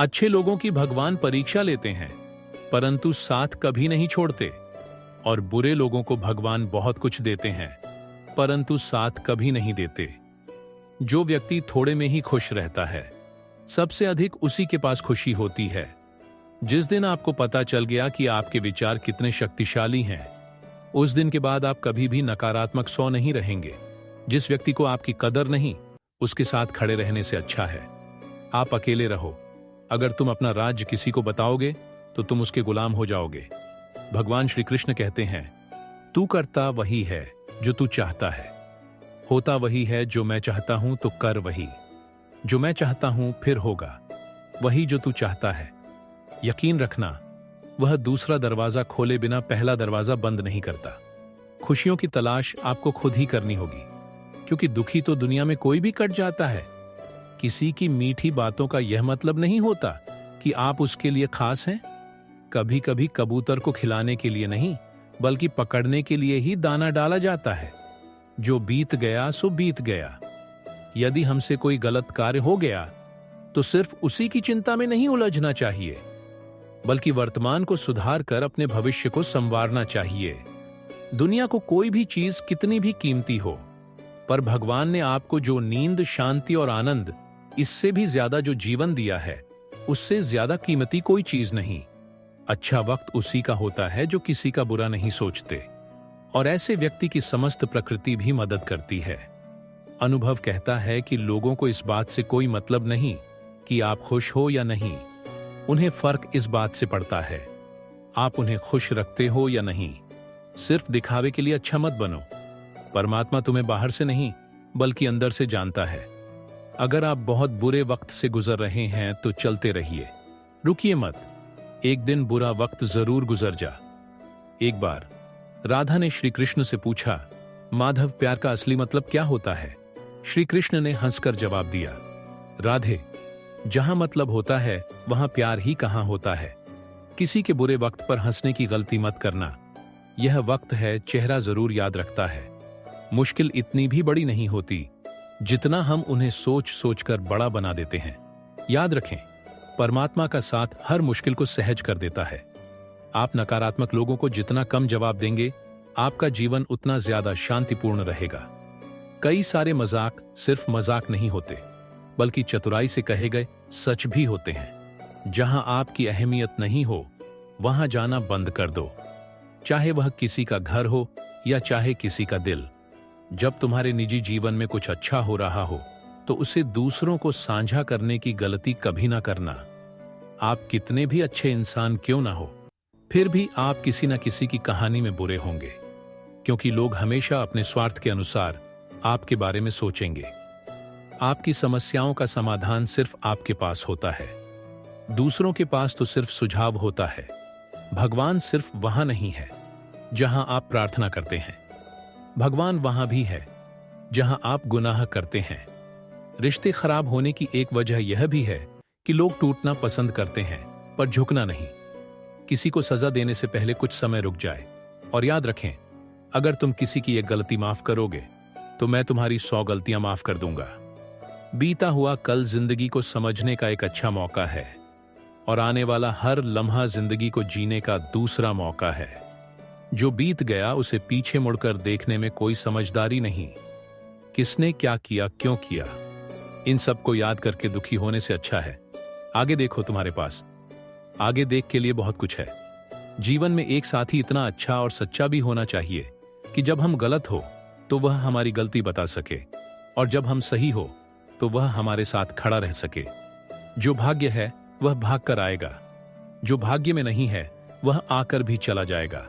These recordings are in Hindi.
अच्छे लोगों की भगवान परीक्षा लेते हैं, परंतु साथ कभी नहीं छोड़ते। और बुरे लोगों को भगवान बहुत कुछ देते हैं, परंतु साथ कभी नहीं देते। जो व्यक्ति थोड़े में ही खुश रहता है, सबसे अधिक उसी के पास खुशी होती है। जिस दिन आपको पता चल गया कि आपके विचार कितने शक्तिशाली हैं, उस दिन के बाद आप कभी भी नकारात्मक सौ नहीं रहेंगे। जिस व्यक्ति को आपकी कदर नहीं, उसके साथ खड़े रहने से अच्छा है आप अकेले रहो। अगर तुम अपना राज्य किसी को बताओगे तो तुम उसके गुलाम हो जाओगे। भगवान श्री कृष्ण कहते हैं, तू करता वही है जो तू चाहता है, होता वही है जो मैं चाहता हूं, तो कर वही जो मैं चाहता हूं, फिर होगा वही जो तू चाहता है। यकीन रखना, वह दूसरा दरवाजा खोले बिना पहला दरवाजा बंद नहीं करता। खुशियों की तलाश आपको खुद ही करनी होगी, क्योंकि दुखी तो दुनिया में कोई भी कट जाता है। किसी की मीठी बातों का यह मतलब नहीं होता कि आप उसके लिए खास हैं। कभी कभी कबूतर को खिलाने के लिए नहीं, बल्कि पकड़ने के लिए ही दाना डाला जाता है। जो बीत गया सो बीत गया। यदि हमसे कोई गलत कार्य हो गया तो सिर्फ उसी की चिंता में नहीं उलझना चाहिए, बल्कि वर्तमान को सुधार कर अपने भविष्य को संवारना चाहिए। दुनिया को कोई भी चीज कितनी भी कीमती हो, पर भगवान ने आपको जो नींद, शांति और आनंद, इससे भी ज्यादा जो जीवन दिया है, उससे ज्यादा कीमती कोई चीज नहीं। अच्छा वक्त उसी का होता है जो किसी का बुरा नहीं सोचते, और ऐसे व्यक्ति की समस्त प्रकृति भी मदद करती है। अनुभव कहता है कि लोगों को इस बात से कोई मतलब नहीं कि आप खुश हो या नहीं। उन्हें फर्क इस बात से पड़ता है आप उन्हें खुश रखते हो या नहीं। सिर्फ दिखावे के लिए अच्छा मत बनो। परमात्मा तुम्हें बाहर से नहीं, बल्कि अंदर से जानता है। अगर आप बहुत बुरे वक्त से गुजर रहे हैं तो चलते रहिए, रुकिए मत। एक दिन बुरा वक्त जरूर गुजर जा। एक बार राधा ने श्री कृष्ण से पूछा, माधव, प्यार का असली मतलब क्या होता है? श्री कृष्ण ने हंसकर जवाब दिया, राधे, जहां मतलब होता है वहां प्यार ही कहां होता है। किसी के बुरे वक्त पर हंसने की गलती मत करना। यह वक्त है, चेहरा जरूर याद रखता है। मुश्किल इतनी भी बड़ी नहीं होती जितना हम उन्हें सोच सोच कर बड़ा बना देते हैं। याद रखें, परमात्मा का साथ हर मुश्किल को सहज कर देता है। आप नकारात्मक लोगों को जितना कम जवाब देंगे, आपका जीवन उतना ज्यादा शांतिपूर्ण रहेगा। कई सारे मजाक सिर्फ मजाक नहीं होते, बल्कि चतुराई से कहे गए सच भी होते हैं। जहां आपकी अहमियत नहीं हो, वहां जाना बंद कर दो, चाहे वह किसी का घर हो या चाहे किसी का दिल। जब तुम्हारे निजी जीवन में कुछ अच्छा हो रहा हो, तो उसे दूसरों को साझा करने की गलती कभी ना करना। आप कितने भी अच्छे इंसान क्यों ना हो, फिर भी आप किसी न किसी की कहानी में बुरे होंगे, क्योंकि लोग हमेशा अपने स्वार्थ के अनुसार आपके बारे में सोचेंगे। आपकी समस्याओं का समाधान सिर्फ आपके पास होता है, दूसरों के पास तो सिर्फ सुझाव होता है। भगवान सिर्फ वहां नहीं है जहां आप प्रार्थना करते हैं, भगवान वहां भी है जहां आप गुनाह करते हैं। रिश्ते खराब होने की एक वजह यह भी है कि लोग टूटना पसंद करते हैं, पर झुकना नहीं। किसी को सजा देने से पहले कुछ समय रुक जाए, और याद रखें, अगर तुम किसी की एक गलती माफ करोगे तो मैं तुम्हारी 100 गलतियां माफ कर दूंगा। बीता हुआ कल जिंदगी को समझने का एक अच्छा मौका है, और आने वाला हर लम्हा जिंदगी को जीने का दूसरा मौका है। जो बीत गया उसे पीछे मुड़कर देखने में कोई समझदारी नहीं। किसने क्या किया, क्यों किया, इन सब को याद करके दुखी होने से अच्छा है आगे देखो। तुम्हारे पास आगे देख के लिए बहुत कुछ है। जीवन में एक साथी इतना अच्छा और सच्चा भी होना चाहिए कि जब हम गलत हो तो वह हमारी गलती बता सके, और जब हम सही हो तो वह हमारे साथ खड़ा रह सके। जो भाग्य है वह भाग कर आएगा, जो भाग्य में नहीं है वह आकर भी चला जाएगा।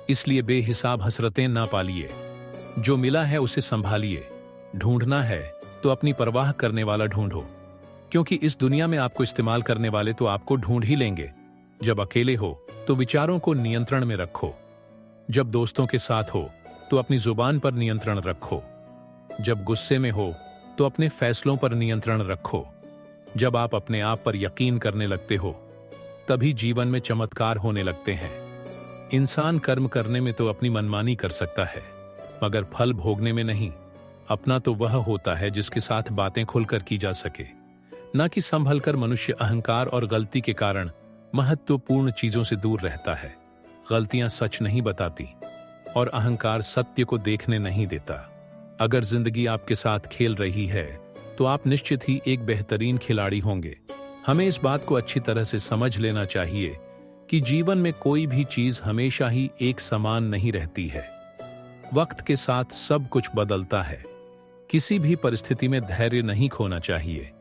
इसलिए बेहिसाब हसरतें ना पालिए। जो मिला है उसे संभालिए। ढूंढना है तो अपनी परवाह करने वाला ढूंढो, क्योंकि इस दुनिया में आपको इस्तेमाल करने वाले तो आपको ढूंढ ही लेंगे। जब अकेले हो तो विचारों को नियंत्रण में रखो। जब दोस्तों के साथ हो तो अपनी जुबान पर नियंत्रण रखो। जब गुस्से में हो तो अपने फैसलों पर नियंत्रण रखो। जब आप अपने आप पर यकीन करने लगते हो, तभी जीवन में चमत्कार होने लगते हैं। इंसान कर्म करने में तो अपनी मनमानी कर सकता है, मगर फल भोगने में नहीं। अपना तो वह होता है जिसके साथ बातें खुलकर की जा सके। ना कि संभल कर मनुष्य अहंकार और गलती के कारण महत्वपूर्ण चीजों से दूर रहता है। गलतियां सच नहीं बताती और अहंकार सत्य को देखने नहीं देता। अगर जिंदगी आपके साथ खेल रही है तो आप निश्चित ही एक बेहतरीन खिलाड़ी होंगे। हमें इस बात को अच्छी तरह से समझ लेना चाहिए कि जीवन में कोई भी चीज हमेशा ही एक समान नहीं रहती है। वक्त के साथ सब कुछ बदलता है। किसी भी परिस्थिति में धैर्य नहीं खोना चाहिए,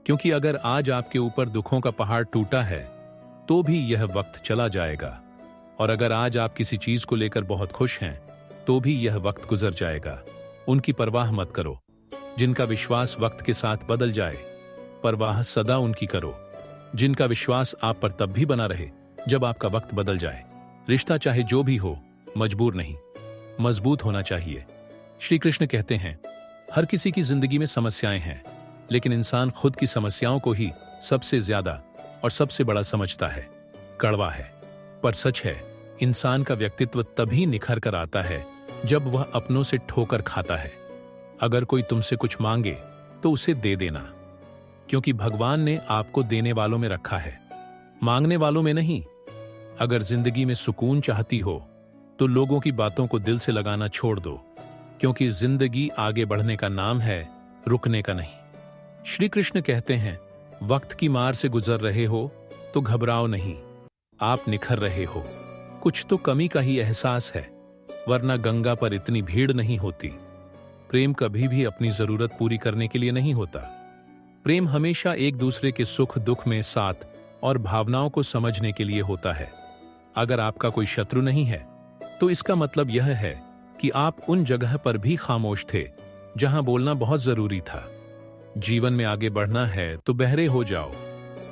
क्योंकि अगर आज आपके ऊपर दुखों का पहाड़ टूटा है तो भी यह वक्त चला जाएगा, और अगर आज आप किसी चीज को लेकर बहुत खुश हैं तो भी यह वक्त गुजर जाएगा। उनकी परवाह मत करो जिनका विश्वास वक्त के साथ बदल जाए, परवाह सदा उनकी करो जिनका विश्वास आप पर तब भी बना रहे जब आपका वक्त बदल जाए। रिश्ता चाहे जो भी हो, मजबूर नहीं, मजबूत होना चाहिए। श्री कृष्ण कहते हैं, हर किसी की जिंदगी में समस्याएं हैं, लेकिन इंसान खुद की समस्याओं को ही सबसे ज्यादा और सबसे बड़ा समझता है। कड़वा है पर सच है, इंसान का व्यक्तित्व तभी निखर कर आता है जब वह अपनों से ठोकर खाता है। अगर कोई तुमसे कुछ मांगे तो उसे दे देना, क्योंकि भगवान ने आपको देने वालों में रखा है, मांगने वालों में नहीं। अगर जिंदगी में सुकून चाहती हो तो लोगों की बातों को दिल से लगाना छोड़ दो, क्योंकि जिंदगी आगे बढ़ने का नाम है, रुकने का नहीं। श्री कृष्ण कहते हैं, वक्त की मार से गुजर रहे हो तो घबराओ नहीं, आप निखर रहे हो। कुछ तो कमी का ही एहसास है, वरना गंगा पर इतनी भीड़ नहीं होती। प्रेम कभी भी अपनी जरूरत पूरी करने के लिए नहीं होता। प्रेम हमेशा एक दूसरे के सुख दुख में साथ और भावनाओं को समझने के लिए होता है। अगर आपका कोई शत्रु नहीं है तो इसका मतलब यह है कि आप उन जगह पर भी खामोश थे जहां बोलना बहुत जरूरी था। जीवन में आगे बढ़ना है तो बहरे हो जाओ,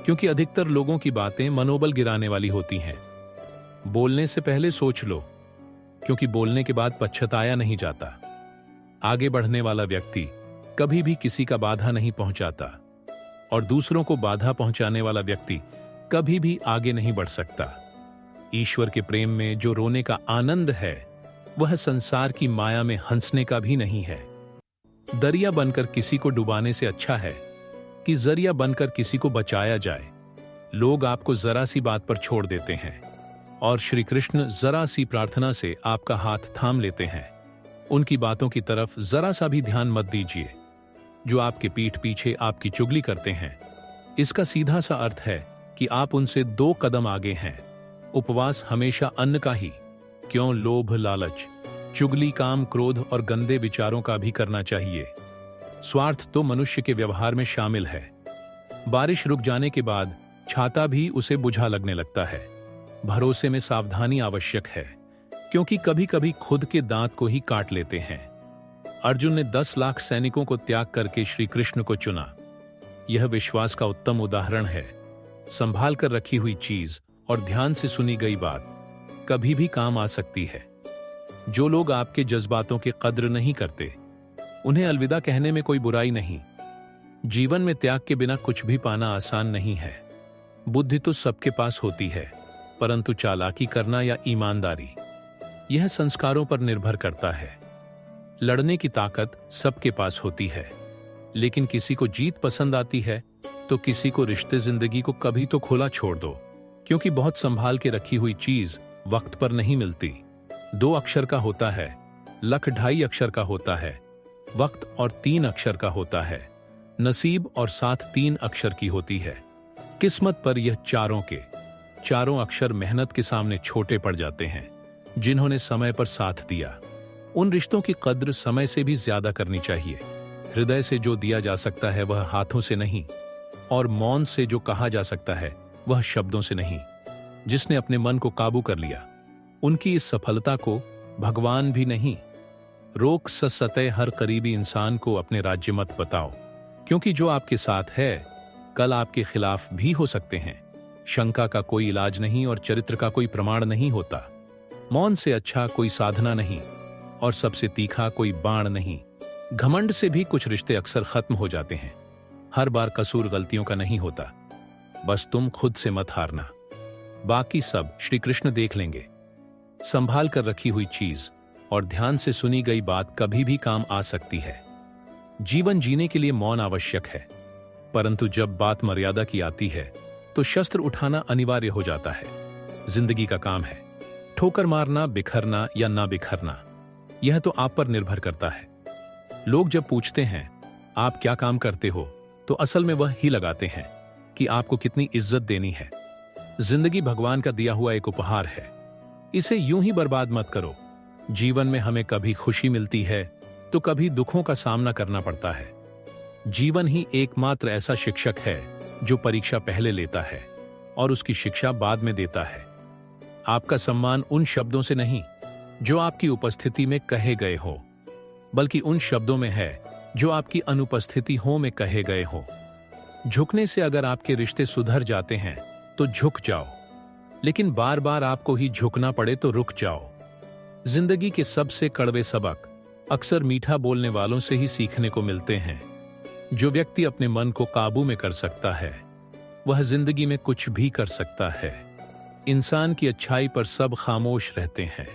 क्योंकि अधिकतर लोगों की बातें मनोबल गिराने वाली होती हैं। बोलने से पहले सोच लो, क्योंकि बोलने के बाद पछताया नहीं जाता। आगे बढ़ने वाला व्यक्ति कभी भी किसी का बाधा नहीं पहुंचाता, और दूसरों को बाधा पहुंचाने वाला व्यक्ति कभी भी आगे नहीं बढ़ सकता। ईश्वर के प्रेम में जो रोने का आनंद है वह संसार की माया में हंसने का भी नहीं है। दरिया बनकर किसी को डुबाने से अच्छा है कि जरिया बनकर किसी को बचाया जाए। लोग आपको जरा सी बात पर छोड़ देते हैं, और श्री कृष्ण जरा सी प्रार्थना से आपका हाथ थाम लेते हैं। उनकी बातों की तरफ जरा सा भी ध्यान मत दीजिए। जो आपके पीठ पीछे आपकी चुगली करते हैं, इसका सीधा सा अर्थ है कि आप उनसे 2 कदम आगे हैं। उपवास हमेशा अन्न का ही, क्यों लोभ लालच, चुगली काम क्रोध और गंदे विचारों का भी करना चाहिए। स्वार्थ तो मनुष्य के व्यवहार में शामिल है। बारिश रुक जाने के बाद छाता भी उसे बुझा लगने लगता है। भरोसे में सावधानी आवश्यक है, क्योंकि कभी कभी खुद के दांत को ही काट लेते हैं। अर्जुन ने 10 लाख सैनिकों को त्याग करके श्री कृष्ण को चुना। यह विश्वास का उत्तम उदाहरण है। संभाल कर रखी हुई चीज और ध्यान से सुनी गई बात कभी भी काम आ सकती है। जो लोग आपके जज्बातों की कद्र नहीं करते, उन्हें अलविदा कहने में कोई बुराई नहीं। जीवन में त्याग के बिना कुछ भी पाना आसान नहीं है। बुद्धि तो सबके पास होती है, परंतु चालाकी करना या ईमानदारी, यह संस्कारों पर निर्भर करता है। लड़ने की ताकत सबके पास होती है, लेकिन किसी को जीत पसंद आती है तो किसी को रिश्ते जिंदगी को कभी तो खुला छोड़ दो, क्योंकि बहुत संभाल के रखी हुई चीज वक्त पर नहीं मिलती। 2 अक्षर का होता है, लख 2.5 अक्षर का होता है, वक्त और 3 अक्षर का होता है, नसीब और साथ 3 अक्षर की होती है। किस्मत पर यह चारों अक्षर मेहनत के सामने छोटे पड़ जाते हैं। जिन्होंने समय पर साथ दिया, उन रिश्तों की कद्र समय से भी ज्यादा करनी चाहिए। हृदय से जो दिया जा सकता है वह हाथों से नहीं, और मौन से जो कहा जा सकता है वह शब्दों से नहीं। जिसने अपने मन को काबू कर लिया, उनकी इस सफलता को भगवान भी नहीं रोक सकते। हर करीबी इंसान को अपने राज्य मत बताओ, क्योंकि जो आपके साथ है कल आपके खिलाफ भी हो सकते हैं। शंका का कोई इलाज नहीं और चरित्र का कोई प्रमाण नहीं होता। मौन से अच्छा कोई साधना नहीं, और सबसे तीखा कोई बाण नहीं। घमंड से भी कुछ रिश्ते अक्सर खत्म हो जाते हैं। हर बार कसूर गलतियों का नहीं होता, बस तुम खुद से मत हारना। बाकी सब श्री कृष्ण देख लेंगे। संभाल कर रखी हुई चीज और ध्यान से सुनी गई बात कभी भी काम आ सकती है। जीवन जीने के लिए मौन आवश्यक है। परंतु जब बात मर्यादा की आती है तो शस्त्र उठाना अनिवार्य हो जाता है। जिंदगी का काम है ठोकर मारना, बिखरना या ना बिखरना, यह तो आप पर निर्भर करता है। लोग जब पूछते हैं आप क्या काम करते हो, तो असल में वह ही लगाते हैं कि आपको कितनी इज्जत देनी है। जिंदगी भगवान का दिया हुआ एक उपहार है, इसे यूं ही बर्बाद मत करो। जीवन में हमें कभी खुशी मिलती है तो कभी दुखों का सामना करना पड़ता है। जीवन ही एकमात्र ऐसा शिक्षक है जो परीक्षा पहले लेता है और उसकी शिक्षा बाद में देता है। आपका सम्मान उन शब्दों से नहीं जो आपकी उपस्थिति में कहे गए हो, बल्कि उन शब्दों में है जो आपकी अनुपस्थिति हो में कहे गए हो। झुकने से अगर आपके रिश्ते सुधर जाते हैं तो झुक जाओ, लेकिन बार बार आपको ही झुकना पड़े तो रुक जाओ। जिंदगी के सबसे कड़वे सबक अक्सर मीठा बोलने वालों से ही सीखने को मिलते हैं। जो व्यक्ति अपने मन को काबू में कर सकता है वह जिंदगी में कुछ भी कर सकता है। इंसान की अच्छाई पर सब खामोश रहते हैं,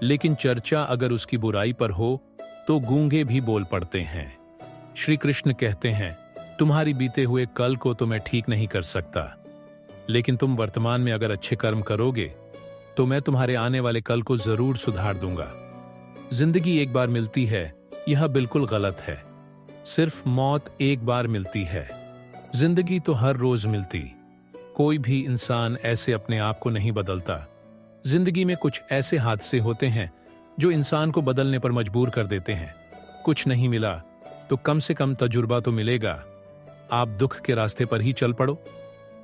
लेकिन चर्चा अगर उसकी बुराई पर हो तो गूंगे भी बोल पड़ते हैं। श्री कृष्ण कहते हैं, तुम्हारी बीते हुए कल को तो मैं ठीक नहीं कर सकता, लेकिन तुम वर्तमान में अगर अच्छे कर्म करोगे तो मैं तुम्हारे आने वाले कल को जरूर सुधार दूंगा। जिंदगी एक बार मिलती है, यह बिल्कुल गलत है। सिर्फ मौत एक बार मिलती है, जिंदगी तो हर रोज मिलती। कोई भी इंसान ऐसे अपने आप को नहीं बदलता। जिंदगी में कुछ ऐसे हादसे होते हैं जो इंसान को बदलने पर मजबूर कर देते हैं। कुछ नहीं मिला तो कम से कम तजुर्बा तो मिलेगा। आप दुख के रास्ते पर ही चल पड़ो।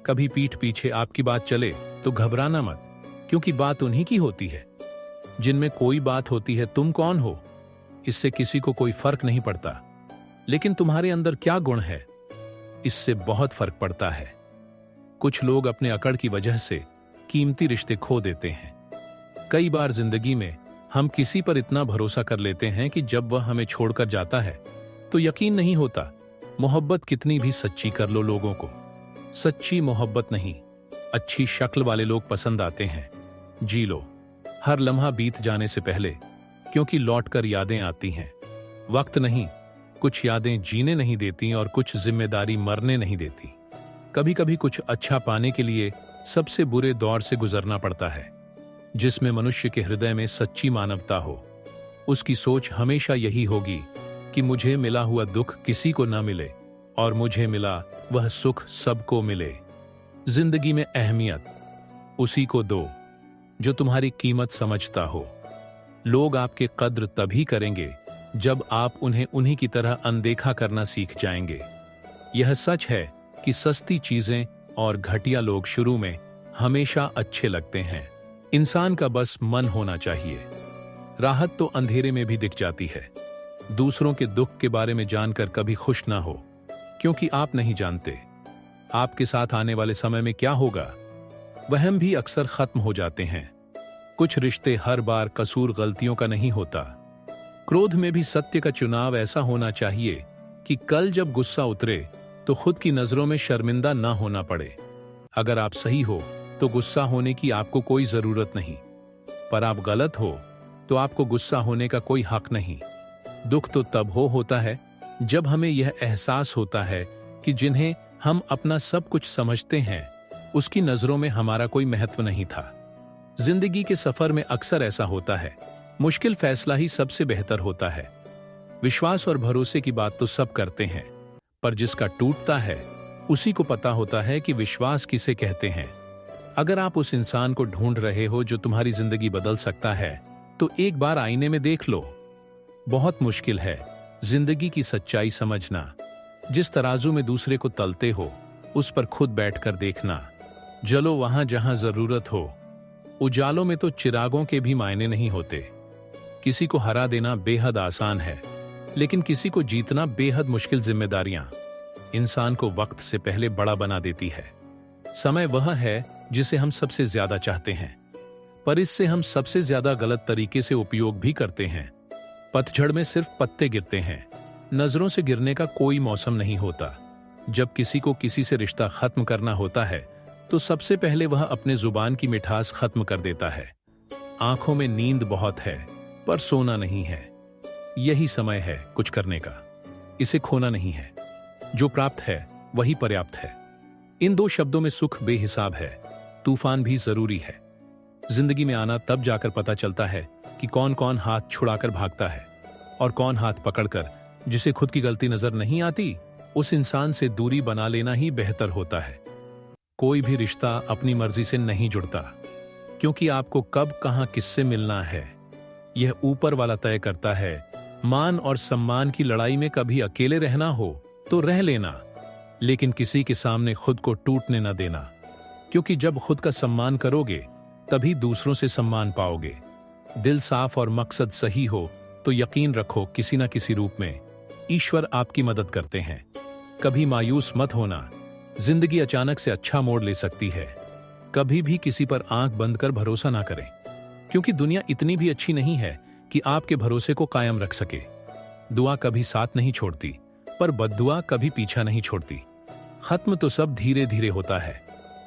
कभी पीठ पीछे आपकी बात चले तो घबराना मत, क्योंकि बात उन्हीं की होती है जिनमें कोई बात होती है। तुम कौन हो इससे किसी को कोई फर्क नहीं पड़ता, लेकिन तुम्हारे अंदर क्या गुण है इससे बहुत फर्क पड़ता है। कुछ लोग अपने अकड़ की वजह से कीमती रिश्ते खो देते हैं। कई बार जिंदगी में हम किसी पर इतना भरोसा कर लेते हैं कि जब वह हमें छोड़कर जाता है तो यकीन नहीं होता। मोहब्बत कितनी भी सच्ची कर लो, लोगों को सच्ची मोहब्बत नहीं, अच्छी शक्ल वाले लोग पसंद आते हैं। जी लो हर लम्हा बीत जाने से पहले, क्योंकि लौटकर यादें आती हैं। वक्त नहीं, कुछ यादें जीने नहीं देती और कुछ जिम्मेदारी मरने नहीं देती। कभी कभी कुछ अच्छा पाने के लिए सबसे बुरे दौर से गुजरना पड़ता है। जिसमें मनुष्य के हृदय में सच्ची मानवता हो, उसकी सोच हमेशा यही होगी कि मुझे मिला हुआ दुख किसी को न मिले और मुझे मिला वह सुख सबको मिले। जिंदगी में अहमियत उसी को दो जो तुम्हारी कीमत समझता हो। लोग आपके कद्र तभी करेंगे जब आप उन्हें उन्हीं की तरह अनदेखा करना सीख जाएंगे। यह सच है कि सस्ती चीजें और घटिया लोग शुरू में हमेशा अच्छे लगते हैं। इंसान का बस मन होना चाहिए। राहत तो अंधेरे में भी दिख जाती है। दूसरों के दुख के बारे में जानकर कभी खुश ना हो, क्योंकि आप नहीं जानते आपके साथ आने वाले समय में क्या होगा। वहम भी अक्सर खत्म हो जाते हैं। कुछ रिश्ते हर बार कसूर गलतियों का नहीं होता। क्रोध में भी सत्य का चुनाव ऐसा होना चाहिए कि कल जब गुस्सा उतरे तो खुद की नजरों में शर्मिंदा ना होना पड़े। अगर आप सही हो तो गुस्सा होने की आपको कोई जरूरत नहीं, पर आप गलत हो तो आपको गुस्सा होने का कोई हक नहीं। दुख तो तब होता है जब हमें यह एहसास होता है कि जिन्हें हम अपना सब कुछ समझते हैं उसकी नजरों में हमारा कोई महत्व नहीं था। जिंदगी के सफर में अक्सर ऐसा होता है, मुश्किल फैसला ही सबसे बेहतर होता है। विश्वास और भरोसे की बात तो सब करते हैं, पर जिसका टूटता है उसी को पता होता है कि विश्वास किसे कहते हैं। अगर आप उस इंसान को ढूंढ रहे हो जो तुम्हारी जिंदगी बदल सकता है, तो एक बार आईने में देख लो। बहुत मुश्किल है जिंदगी की सच्चाई समझना। जिस तराजू में दूसरे को तलते हो उस पर खुद बैठकर देखना। जलो वहां जहां जरूरत हो। उजालों में तो चिरागों के भी मायने नहीं होते। किसी को हरा देना बेहद आसान है, लेकिन किसी को जीतना बेहद मुश्किल। जिम्मेदारियां इंसान को वक्त से पहले बड़ा बना देती है। समय वह है जिसे हम सबसे ज्यादा चाहते हैं, पर इससे हम सबसे ज्यादा गलत तरीके से उपयोग भी करते हैं। पतझड़ में सिर्फ पत्ते गिरते हैं, नजरों से गिरने का कोई मौसम नहीं होता। जब किसी को किसी से रिश्ता खत्म करना होता है तो सबसे पहले वह अपने जुबान की मिठास खत्म कर देता है। आंखों में नींद बहुत है पर सोना नहीं है। यही समय है कुछ करने का, इसे खोना नहीं है। जो प्राप्त है वही पर्याप्त है। इन दो शब्दों में सुख बेहिसाब है, तूफान भी जरूरी है। जिंदगी में आना तब जाकर पता चलता है कि कौन कौन हाथ छुड़ाकर भागता है और कौन हाथ पकड़कर, जिसे खुद की गलती नजर नहीं आती, उस इंसान से दूरी बना लेना ही बेहतर होता है। कोई भी रिश्ता अपनी मर्जी से नहीं जुड़ता, क्योंकि आपको कब कहां किससे मिलना है यह ऊपर वाला तय करता है। मान और सम्मान की लड़ाई में कभी अकेले रहना हो तो रह लेना, लेकिन किसी के सामने खुद को टूटने न देना, क्योंकि जब खुद का सम्मान करोगे तभी दूसरों से सम्मान पाओगे। दिल साफ और मकसद सही हो तो यकीन रखो किसी न किसी रूप में ईश्वर आपकी मदद करते हैं। कभी मायूस मत होना, जिंदगी अचानक से अच्छा मोड़ ले सकती है। कभी भी किसी पर आंख बंद कर भरोसा ना करें, क्योंकि दुनिया इतनी भी अच्छी नहीं है कि आपके भरोसे को कायम रख सके। दुआ कभी साथ नहीं छोड़ती, पर बद्दुआ कभी पीछा नहीं छोड़ती। खत्म तो सब धीरे धीरे होता है,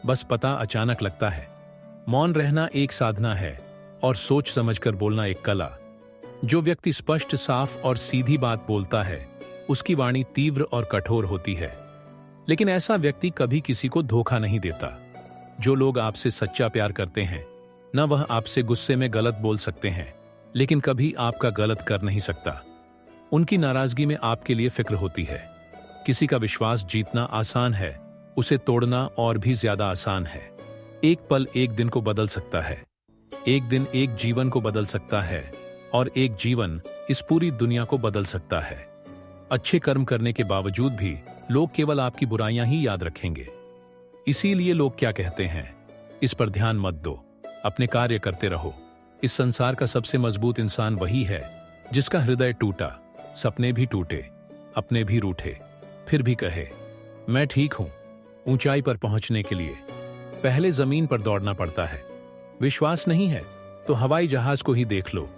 बस पता अचानक लगता है। मौन रहना एक साधना है और सोच समझकर बोलना एक कला। जो व्यक्ति स्पष्ट, साफ और सीधी बात बोलता है, उसकी वाणी तीव्र और कठोर होती है, लेकिन ऐसा व्यक्ति कभी किसी को धोखा नहीं देता। जो लोग आपसे सच्चा प्यार करते हैं, न वह आपसे गुस्से में गलत बोल सकते हैं, लेकिन कभी आपका गलत कर नहीं सकता। उनकी नाराजगी में आपके लिए फिक्र होती है। किसी का विश्वास जीतना आसान है, उसे तोड़ना और भी ज्यादा आसान है। एक पल एक दिन को बदल सकता है, एक दिन एक जीवन को बदल सकता है, और एक जीवन इस पूरी दुनिया को बदल सकता है। अच्छे कर्म करने के बावजूद भी लोग केवल आपकी बुराइयां ही याद रखेंगे। इसीलिए लोग क्या कहते हैं, इस पर ध्यान मत दो, अपने कार्य करते रहो। इस संसार का सबसे मजबूत इंसान वही है जिसका हृदय टूटा, सपने भी टूटे, अपने भी रूठे, फिर भी कहे मैं ठीक हूं। ऊंचाई पर पहुंचने के लिए पहले जमीन पर दौड़ना पड़ता है। विश्वास नहीं है तो हवाई जहाज को ही देख लो।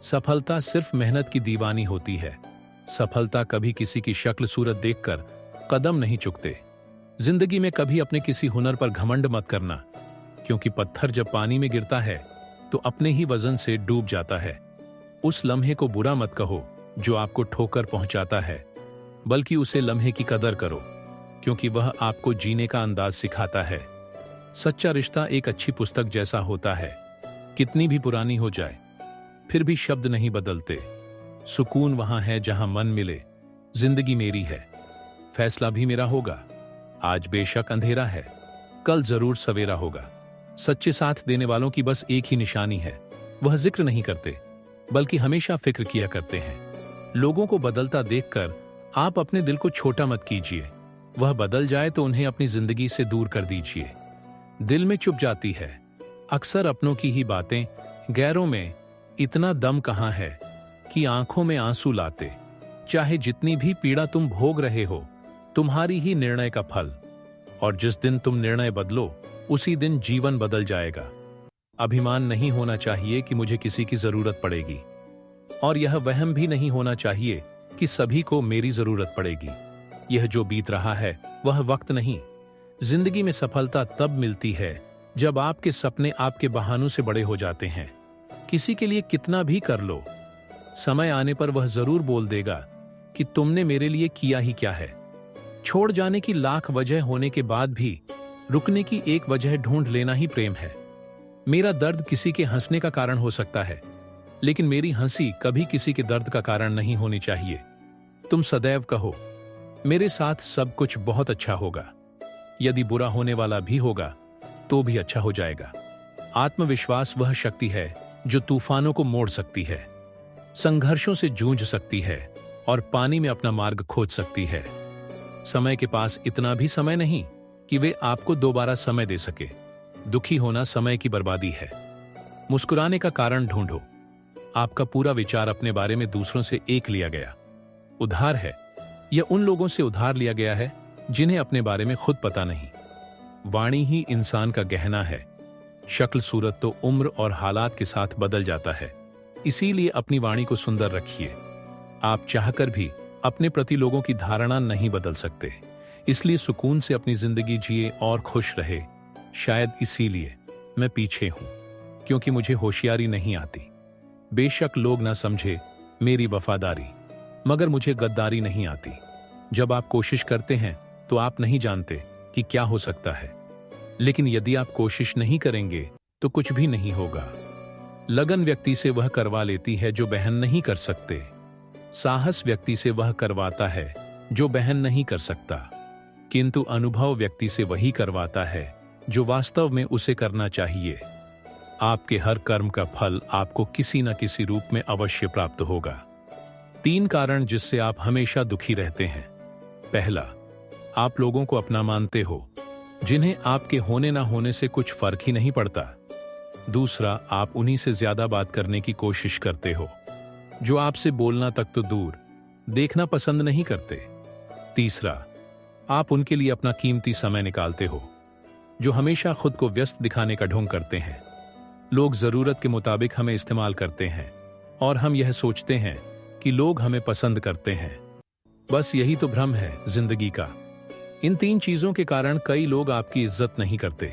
सफलता सिर्फ मेहनत की दीवानी होती है। सफलता कभी किसी की शक्ल सूरत देखकर कदम नहीं चुकते। जिंदगी में कभी अपने किसी हुनर पर घमंड मत करना, क्योंकि पत्थर जब पानी में गिरता है तो अपने ही वजन से डूब जाता है। उस लम्हे को बुरा मत कहो जो आपको ठोकर पहुंचाता है, बल्कि उसे लम्हे की कदर करो, क्योंकि वह आपको जीने का अंदाज सिखाता है। सच्चा रिश्ता एक अच्छी पुस्तक जैसा होता है, कितनी भी पुरानी हो जाए फिर भी शब्द नहीं बदलते। सुकून वहां है जहां मन मिले। जिंदगी मेरी है, फैसला भी मेरा होगा। आज बेशक अंधेरा है, कल जरूर सवेरा होगा। सच्चे साथ देने वालों की बस एक ही निशानी है, वह जिक्र नहीं करते, बल्कि हमेशा फिक्र किया करते हैं। लोगों को बदलता देखकर आप अपने दिल को छोटा मत कीजिए। वह बदल जाए तो उन्हें अपनी जिंदगी से दूर कर दीजिए। दिल में चुप जाती है अक्सर अपनों की ही बातें, गैरों में इतना दम कहां है कि आंखों में आंसू लाते। चाहे जितनी भी पीड़ा तुम भोग रहे हो, तुम्हारी ही निर्णय का फल, और जिस दिन तुम निर्णय बदलो उसी दिन जीवन बदल जाएगा। अभिमान नहीं होना चाहिए कि मुझे किसी की जरूरत पड़ेगी, और यह वहम भी नहीं होना चाहिए कि सभी को मेरी जरूरत पड़ेगी। यह जो बीत रहा है वह वक्त नहीं। जिंदगी में सफलता तब मिलती है जब आपके सपने आपके बहानों से बड़े हो जाते हैं। किसी के लिए कितना भी कर लो, समय आने पर वह जरूर बोल देगा कि तुमने मेरे लिए किया ही क्या है। छोड़ जाने की लाख वजह होने के बाद भी रुकने की एक वजह ढूंढ लेना ही प्रेम है। मेरा दर्द किसी के हंसने का कारण हो सकता है, लेकिन मेरी हंसी कभी किसी के दर्द का कारण नहीं होनी चाहिए। तुम सदैव कहो मेरे साथ सब कुछ बहुत अच्छा होगा। यदि बुरा होने वाला भी होगा तो भी अच्छा हो जाएगा। आत्मविश्वास वह शक्ति है जो तूफानों को मोड़ सकती है, संघर्षों से जूझ सकती है और पानी में अपना मार्ग खोज सकती है। समय के पास इतना भी समय नहीं कि वे आपको दोबारा समय दे सके। दुखी होना समय की बर्बादी है। मुस्कुराने का कारण ढूंढो। आपका पूरा विचार अपने बारे में दूसरों से एक लिया गया उधार है। यह उन लोगों से उधार लिया गया है जिन्हें अपने बारे में खुद पता नहीं। वाणी ही इंसान का गहना है। शक्ल सूरत तो उम्र और हालात के साथ बदल जाता है, इसीलिए अपनी वाणी को सुंदर रखिए। आप चाहकर भी अपने प्रति लोगों की धारणा नहीं बदल सकते, इसलिए सुकून से अपनी जिंदगी जिए और खुश रहे। शायद इसीलिए मैं पीछे हूं, क्योंकि मुझे होशियारी नहीं आती। बेशक लोग ना समझे मेरी वफादारी, मगर मुझे गद्दारी नहीं आती। जब आप कोशिश करते हैं तो आप नहीं जानते कि क्या हो सकता है। लेकिन यदि आप कोशिश नहीं करेंगे तो कुछ भी नहीं होगा। लगन व्यक्ति से वह करवा लेती है जो बहन नहीं कर सकते। साहस व्यक्ति से वह करवाता है जो बहन नहीं कर सकता। किंतु अनुभव व्यक्ति से वही करवाता है जो वास्तव में उसे करना चाहिए। आपके हर कर्म का फल आपको किसी न किसी रूप में अवश्य प्राप्त होगा। 3 कारण जिससे आप हमेशा दुखी रहते हैं। पहला, आप लोगों को अपना मानते हो जिन्हें आपके होने ना होने से कुछ फर्क ही नहीं पड़ता। दूसरा, आप उन्हीं से ज्यादा बात करने की कोशिश करते हो जो आपसे बोलना तक तो दूर देखना पसंद नहीं करते। तीसरा, आप उनके लिए अपना कीमती समय निकालते हो जो हमेशा खुद को व्यस्त दिखाने का ढोंग करते हैं। लोग जरूरत के मुताबिक हमें इस्तेमाल करते हैं और हम यह सोचते हैं कि लोग हमें पसंद करते हैं। बस यही तो भ्रम है जिंदगी का। इन 3 चीजों के कारण कई लोग आपकी इज्जत नहीं करते।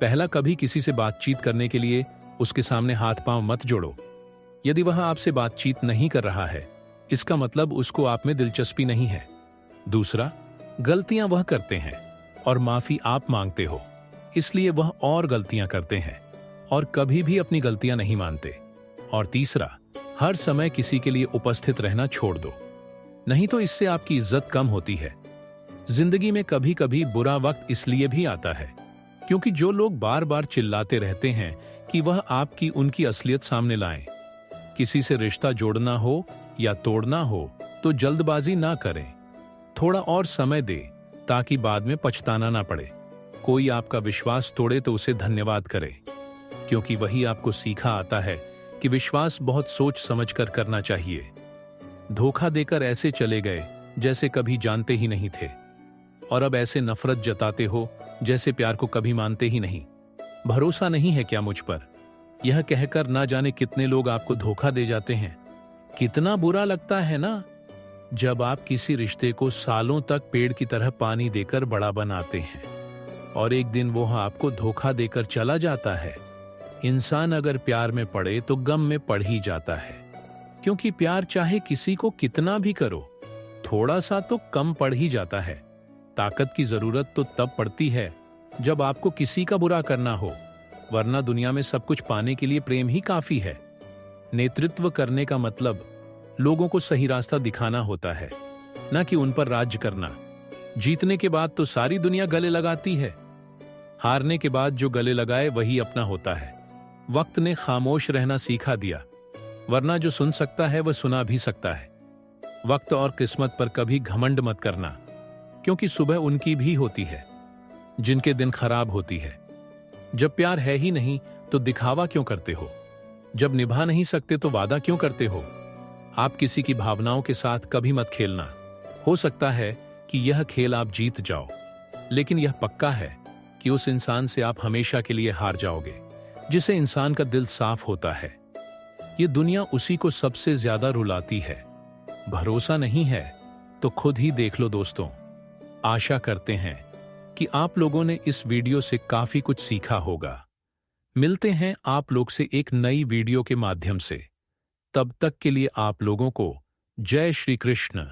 पहला, कभी किसी से बातचीत करने के लिए उसके सामने हाथ पांव मत जोड़ो। यदि वह आपसे बातचीत नहीं कर रहा है, इसका मतलब उसको आप में दिलचस्पी नहीं है। दूसरा, गलतियां वह करते हैं और माफी आप मांगते हो, इसलिए वह और गलतियां करते हैं और कभी भी अपनी गलतियां नहीं मानते। और तीसरा, हर समय किसी के लिए उपस्थित रहना छोड़ दो, नहीं तो इससे आपकी इज्जत कम होती है। जिंदगी में कभी कभी बुरा वक्त इसलिए भी आता है क्योंकि जो लोग बार बार चिल्लाते रहते हैं कि वह आपकी उनकी असलियत सामने लाएं। किसी से रिश्ता जोड़ना हो या तोड़ना हो तो जल्दबाजी ना करें। थोड़ा और समय दे ताकि बाद में पछताना ना पड़े। कोई आपका विश्वास तोड़े तो उसे धन्यवाद करे, क्योंकि वही आपको सीखा आता है कि विश्वास बहुत सोच समझकर करना चाहिए। धोखा देकर ऐसे चले गए जैसे कभी जानते ही नहीं थे, और अब ऐसे नफरत जताते हो जैसे प्यार को कभी मानते ही नहीं। भरोसा नहीं है क्या मुझ पर? यह कहकर ना जाने कितने लोग आपको धोखा दे जाते हैं। कितना बुरा लगता है ना जब आप किसी रिश्ते को सालों तक पेड़ की तरह पानी देकर बड़ा बनाते हैं और एक दिन वो आपको धोखा देकर चला जाता है। इंसान अगर प्यार में पड़े तो गम में पड़ ही जाता है, क्योंकि प्यार चाहे किसी को कितना भी करो, थोड़ा सा तो कम पड़ ही जाता है। ताकत की जरूरत तो तब पड़ती है जब आपको किसी का बुरा करना हो, वरना दुनिया में सब कुछ पाने के लिए प्रेम ही काफी है। नेतृत्व करने का मतलब लोगों को सही रास्ता दिखाना होता है, ना कि उन पर राज्य करना। जीतने के बाद तो सारी दुनिया गले लगाती है, हारने के बाद जो गले लगाए वही अपना होता है। वक्त ने खामोश रहना सिखा दिया, वरना जो सुन सकता है वह सुना भी सकता है। वक्त और किस्मत पर कभी घमंड मत करना, क्योंकि सुबह उनकी भी होती है जिनके दिन खराब होती है। जब प्यार है ही नहीं तो दिखावा क्यों करते हो? जब निभा नहीं सकते तो वादा क्यों करते हो? आप किसी की भावनाओं के साथ कभी मत खेलना। हो सकता है कि यह खेल आप जीत जाओ, लेकिन यह पक्का है कि उस इंसान से आप हमेशा के लिए हार जाओगे जिसे इंसान का दिल साफ होता है। ये दुनिया उसी को सबसे ज्यादा रुलाती है। भरोसा नहीं है तो खुद ही देख लो दोस्तों। आशा करते हैं कि आप लोगों ने इस वीडियो से काफी कुछ सीखा होगा। मिलते हैं आप लोग से एक नई वीडियो के माध्यम से। तब तक के लिए आप लोगों को जय श्री कृष्ण।